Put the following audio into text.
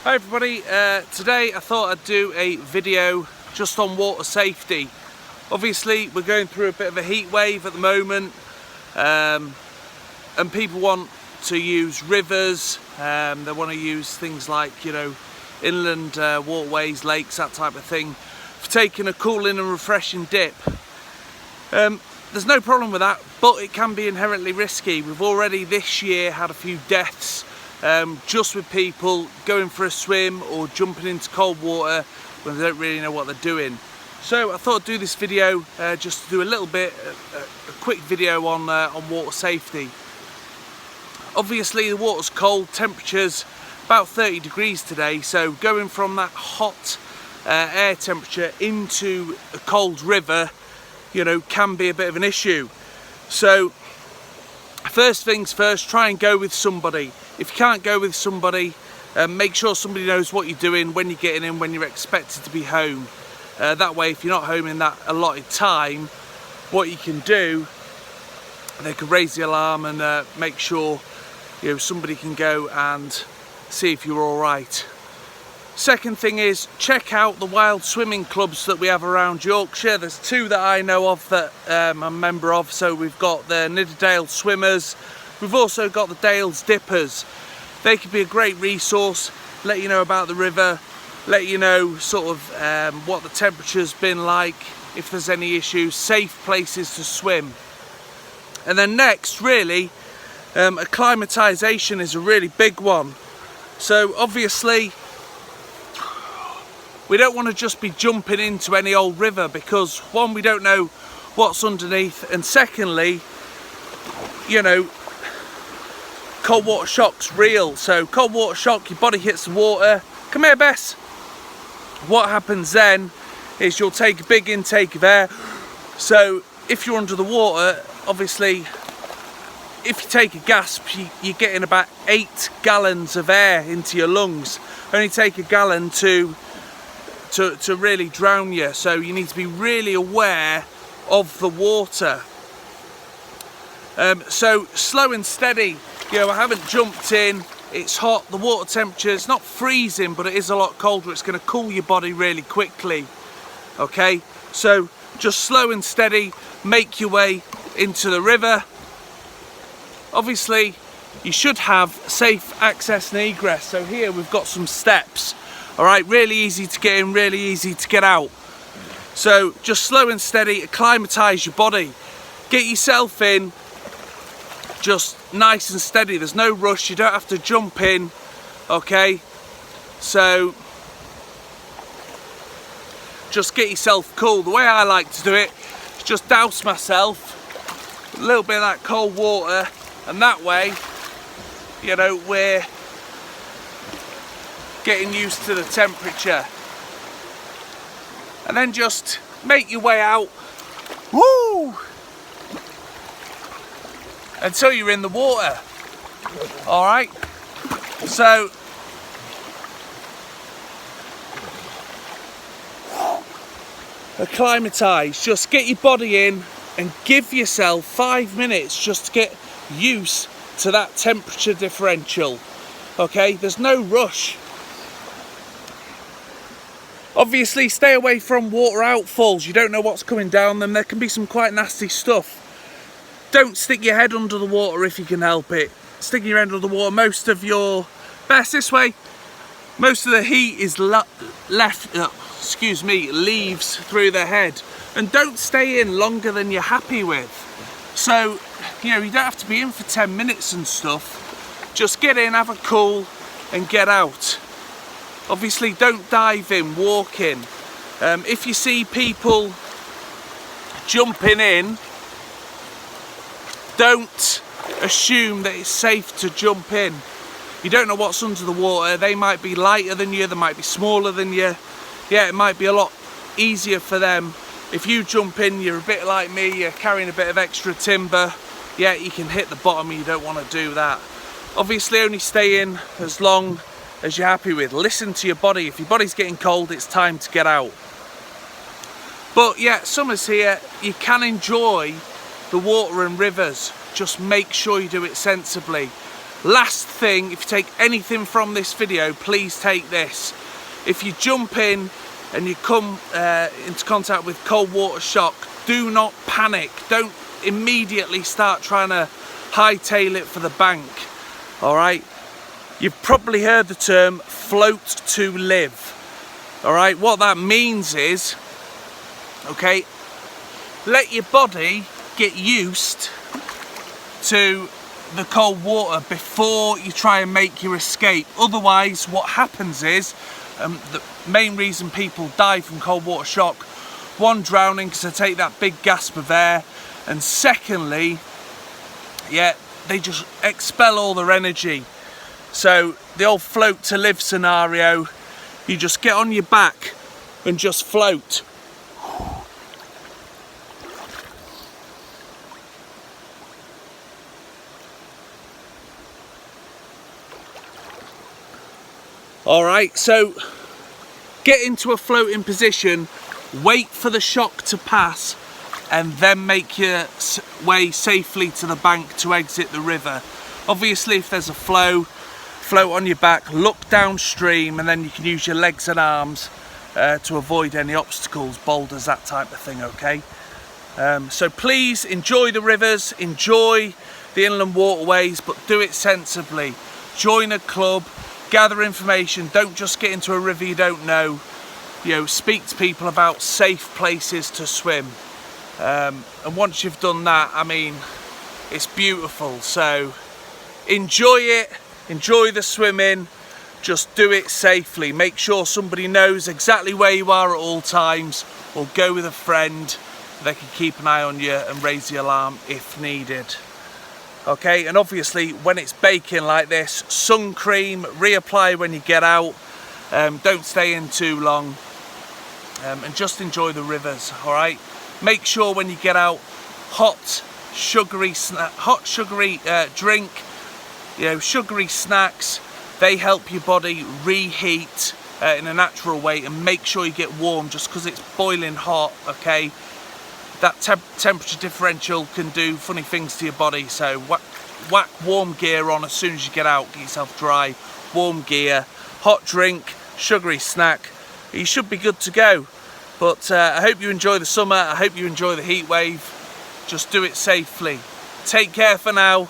Hi everybody, today I thought I'd do a video just on water safety. Obviously we're going through a bit of a heat wave at the moment, and people want to use rivers, they want to use things like, you know, inland waterways, lakes, that type of thing, for taking a cooling and refreshing dip. There's no problem with that, but it can be inherently risky. We've already this year had a few deaths just with people going for a swim or jumping into cold water when they don't really know what they're doing. So I thought I'd do this video just to do a little bit, a quick video on water safety. Obviously the water's cold, temperature's about 30 degrees today, so going from that hot air temperature into a cold river, you know, can be a bit of an issue. So first things first, try and go with somebody. If you can't go with somebody, make sure somebody knows what you're doing, when you're getting in, when you're expected to be home. That way, if you're not home in that allotted time, what you can do, they can raise the alarm and make sure, you know, somebody can go and see if you're all right. Second thing is, check out the wild swimming clubs that we have around Yorkshire. There's two that I know of that I'm a member of. So we've got the Nidderdale Swimmers, we've also got the Dales Dippers. They could be a great resource, let you know about the river, let you know sort of what the temperature's been like, if there's any issues, safe places to swim. And then next, really, acclimatization is a really big one. So obviously, we don't want to just be jumping into any old river because, one, we don't know what's underneath, and secondly, you know, cold water shock's real. So cold water shock, your body hits the water. Come here, Bess. What happens then is you'll take a big intake of air. So if you're under the water, obviously, if you take a gasp, you're getting about 8 gallons of air into your lungs. Only take a gallon to really drown you, so you need to be really aware of the water. So slow and steady. You know, I haven't jumped in, it's hot, the water temperature is not freezing, but it is a lot colder. It's going to cool your body really quickly. Okay, so just slow and steady, make your way into the river. Obviously you should have safe access and egress, so here we've got some steps. Alright, really easy to get in, really easy to get out. So just slow and steady, acclimatise your body. Get yourself in, just nice and steady. There's no rush, you don't have to jump in. Okay, so just get yourself cool. The way I like to do it is just douse myself a little bit of that cold water, and that way, you know, we're getting used to the temperature. And then just make your way out, woo, until you're in the water. All right, so acclimatise, just get your body in and give yourself 5 minutes just to get used to that temperature differential. Okay, there's no rush. Obviously stay away from water outfalls, you don't know what's coming down them, there can be some quite nasty stuff. Don't stick your head under the water if you can help it. Sticking your head under the water, most of your, best this way, most of the heat is leaves through the head. And don't stay in longer than you're happy with. So, you know, you don't have to be in for 10 minutes and stuff. Just get in, have a cool, and get out. Obviously don't dive in, walk in. If you see people jumping in, don't assume that it's safe to jump in. You don't know what's under the water. They might be lighter than you, they might be smaller than you. Yeah, it might be a lot easier for them. If you jump in, you're a bit like me, you're carrying a bit of extra timber. Yeah, you can hit the bottom and you don't want to do that. Obviously only stay in as long as you're happy with. Listen to your body. If your body's getting cold, it's time to get out. But yeah, summer's here. You can enjoy the water and rivers. Just make sure you do it sensibly. Last thing, if you take anything from this video, please take this. If you jump in and you come into contact with cold water shock, do not panic. Don't immediately start trying to hightail it for the bank. All right, you've probably heard the term float to live. All right, what that means is, okay, let your body get used to the cold water before you try and make your escape. Otherwise, what happens is, the main reason people die from cold water shock, one, drowning because they take that big gasp of air, and secondly, yeah, they just expel all their energy. So the old float to live scenario, you just get on your back and just float. All right, so get into a floating position, wait for the shock to pass, and then make your way safely to the bank to exit the river. Obviously, if there's a flow, float on your back, look downstream, and then you can use your legs and arms to avoid any obstacles, boulders, that type of thing, okay? So please enjoy the rivers, enjoy the inland waterways, but do it sensibly. Join a club, gather information, don't just get into a river you don't know. You know, speak to people about safe places to swim. And once you've done that, I mean, it's beautiful. So enjoy it, enjoy the swimming, just do it safely. Make sure somebody knows exactly where you are at all times, or go with a friend. They can keep an eye on you and raise the alarm if needed. Okay, and obviously when it's baking like this, sun cream, reapply when you get out. Don't stay in too long, and just enjoy the rivers. All right, make sure when you get out, hot sugary drink, you know, sugary snacks. They help your body reheat in a natural way, and make sure you get warm. Just because it's boiling hot, okay, that temperature differential can do funny things to your body. So whack warm gear on as soon as you get out, get yourself dry, warm gear, hot drink, sugary snack, you should be good to go. But I hope you enjoy the summer, I hope you enjoy the heat wave. Just do it safely. Take care for now.